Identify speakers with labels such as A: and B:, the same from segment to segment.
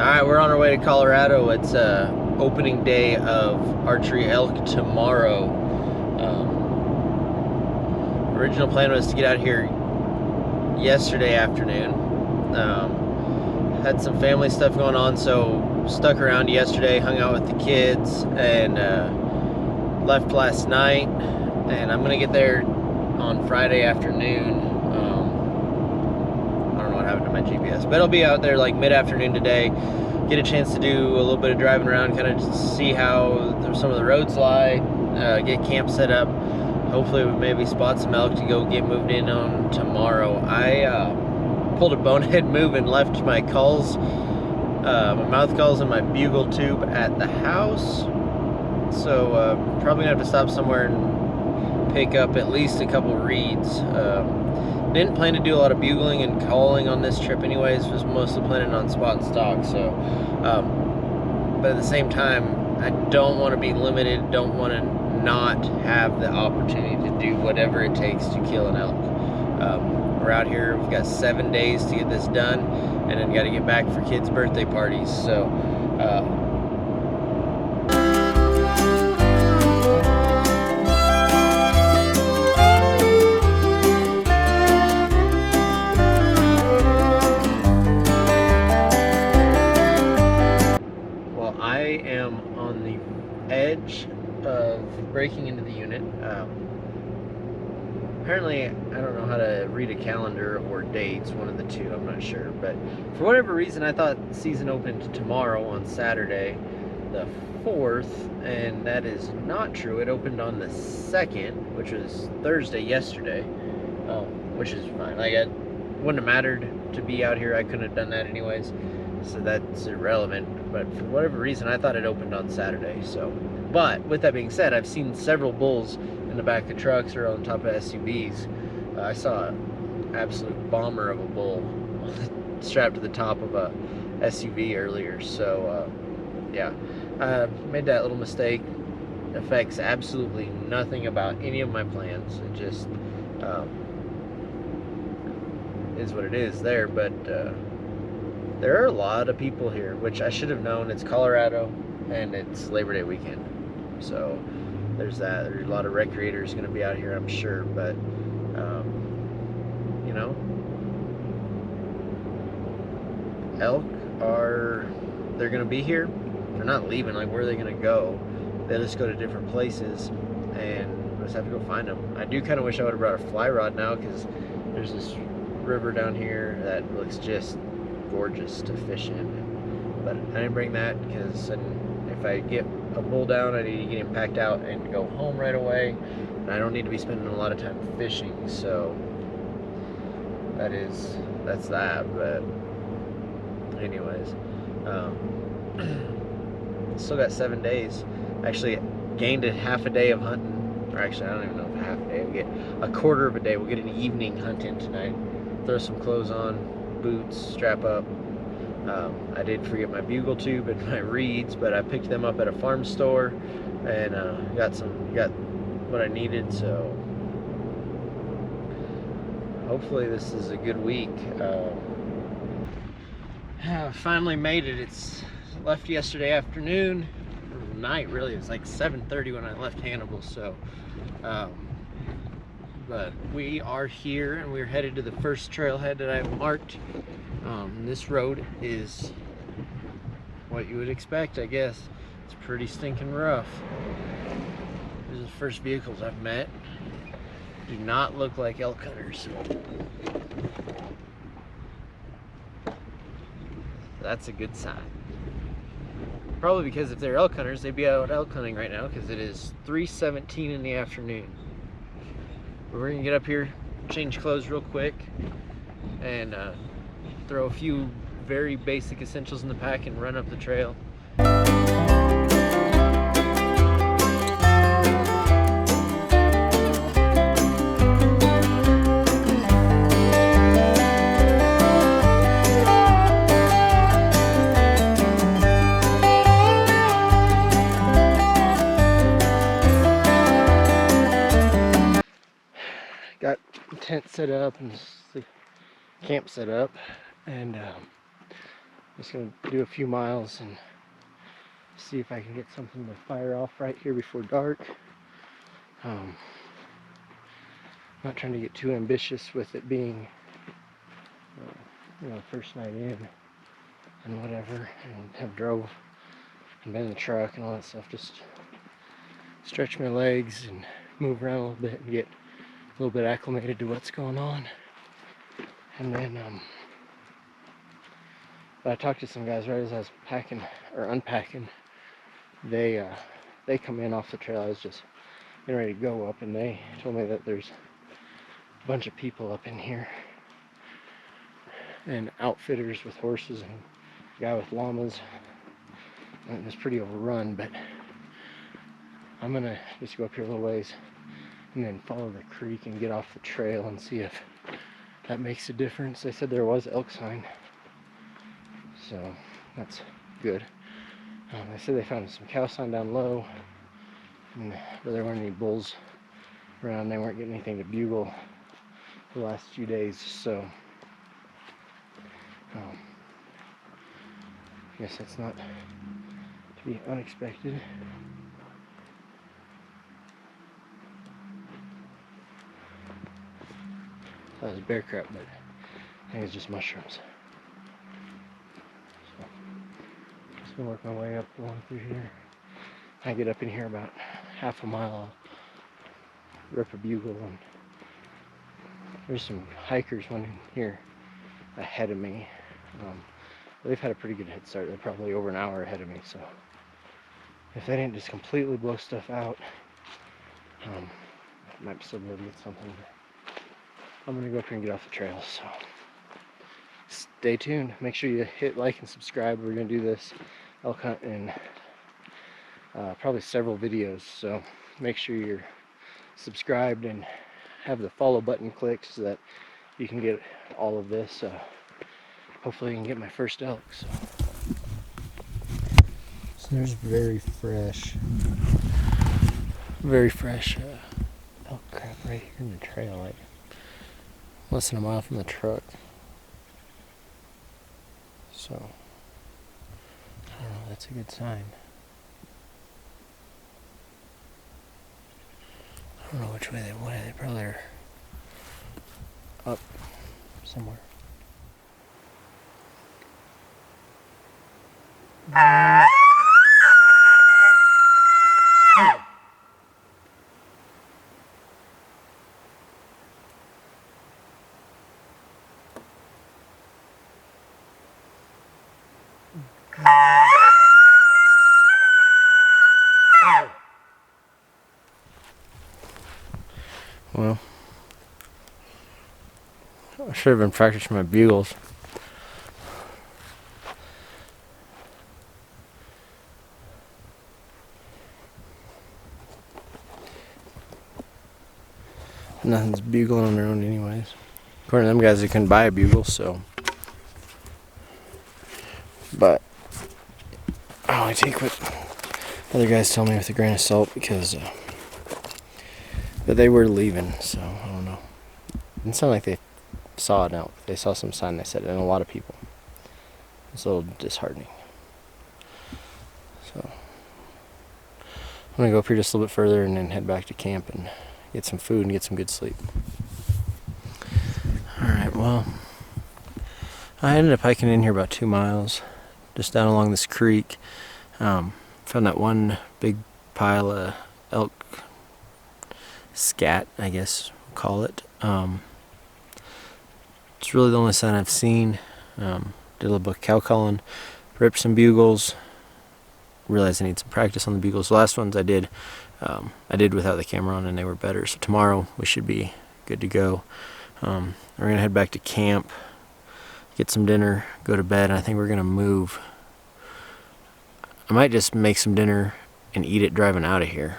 A: Alright, we're on our way to Colorado. It's opening day of archery elk tomorrow. Original plan was to get out here yesterday afternoon. Had some family stuff going on, so stuck around yesterday, hung out with the kids, and left last night. And I'm gonna get there on Friday afternoon. I don't know what happened to my GPS, but I'll be out there like mid-afternoon today. Get a chance to do a little bit of driving around, kind of see how some of the roads lie, get camp set up. Hopefully we maybe spot some elk to go get moved in on tomorrow. I pulled a bonehead move and left my calls, my mouth calls and my bugle tube at the house. So probably gonna have to stop somewhere and pick up at least a couple reeds. Didn't plan to do a lot of bugling and calling on this trip anyways, was mostly planning on spot and stock. So but at the same time, I don't want to be limited, don't want to not have the opportunity to do whatever it takes to kill an elk. We're out here, we've got 7 days to get this done, and then got to get back for kids' birthday parties. So I am on the edge of breaking into the unit. Apparently, I don't know how to read a calendar or dates, one of the two, I'm not sure. But for whatever reason, I thought the season opened tomorrow on Saturday, the 4th, and that is not true. It opened on the 2nd, which was Thursday yesterday, which is fine. Like, it wouldn't have mattered to be out here. I couldn't have done that anyways, so that's irrelevant. But for whatever reason, I thought it opened on Saturday. So, but with that being said, I've seen several bulls in the back of trucks or on top of SUVs. I saw an absolute bomber of a bull strapped to the top of a SUV earlier. So yeah, I made that little mistake. Affects absolutely nothing about any of my plans. It just is what it is there. But there are a lot of people here, which I should have known. It's Colorado and it's Labor Day weekend, so there's that. There's a lot of recreators going to be out here, I'm sure. But you know, elk they're going to be here. They're not leaving. Like, where are they going to go? They just go to different places, and we'll just have to go find them. I do kind of wish I would have brought a fly rod now, because there's this river down here that looks just gorgeous to fish in. But I didn't bring that because if I get a bull down, I need to get him packed out and go home right away, and I don't need to be spending a lot of time fishing. So that's that. But anyways, still got 7 days. Actually gained a half a day of hunting, or actually I don't even know if a half a day. We get a quarter of a day. We'll get an evening hunt in tonight. Throw some clothes on, boots, strap up. I did forget my bugle tube and my reeds, but I picked them up at a farm store and got what I needed. So hopefully this is a good week. I finally made it. It's left yesterday afternoon, or night really. It was like 7:30 when I left Hannibal. So but we are here, and we're headed to the first trailhead that I've marked. This road is what you would expect, I guess. It's pretty stinking rough. These are the first vehicles I've met. Do not look like elk hunters. That's a good sign. Probably because if they're elk hunters, they'd be out elk hunting right now, because it is 3:17 in the afternoon. We're gonna get up here, change clothes real quick, and throw a few very basic essentials in the pack and run up the trail. Got tent set up and the camp set up, and Just gonna do a few miles and see if I can get something to fire off right here before dark. Not trying to get too ambitious with it being, first night in and whatever, and have drove and been in the truck and all that stuff. Just stretch my legs and move around a little bit and get a little bit acclimated to what's going on. And then, but I talked to some guys right as I was packing or unpacking. They come in off the trail. I was just getting ready to go up, and they told me that there's a bunch of people up in here, and outfitters with horses and a guy with llamas. And it's pretty overrun, but I'm gonna just go up here a little ways and then follow the creek and get off the trail and see if that makes a difference. They said there was elk sign, so that's good. They said they found some cow sign down low, but there weren't any bulls around. They weren't getting anything to bugle the last few days, so I guess that's not to be unexpected. That was bear crap, but I think it's just mushrooms. So, just gonna work my way up along through here. I get up in here about half a mile, I'll rip a bugle, and there's some hikers one in here ahead of me. They've had a pretty good head start. They're probably over an hour ahead of me, so if they didn't just completely blow stuff out, I might still be able to get something. I'm gonna go up here and get off the trail, so stay tuned. Make sure you hit like and subscribe. We're gonna do this elk hunt in probably several videos, so make sure you're subscribed and have the follow button clicked so that you can get all of this. Hopefully I can get my first elk. So there's very fresh elk crap right here in the trail, like less than a mile from the truck. So I don't know, that's a good sign. I don't know which way they went. They probably are up somewhere. Well, I should have been practicing my bugles. Nothing's bugling on their own anyways. According to them guys, they couldn't buy a bugle, so. But I only take what other guys tell me with a grain of salt, because but they were leaving, so I don't know. It didn't sound like they saw an elk. They saw some sign, they said, and a lot of people. It's a little disheartening. So I'm gonna go up here just a little bit further and then head back to camp and get some food and get some good sleep. Alright, well, I ended up hiking in here about 2 miles, just down along this creek. Found that one big pile of elk scat, I guess we'll call it. It's really the only sign I've seen. Did a little bit of cow calling, ripped some bugles, realized I need some practice on the bugles. The last ones I did without the camera on, and they were better. So tomorrow we should be good to go. We're gonna head back to camp, get some dinner, go to bed, and I think we're gonna move. I might just make some dinner and eat it driving out of here.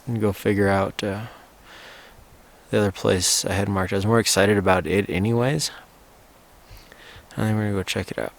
A: And go figure out the other place I had marked. I was more excited about it anyways. I think we're gonna go check it out.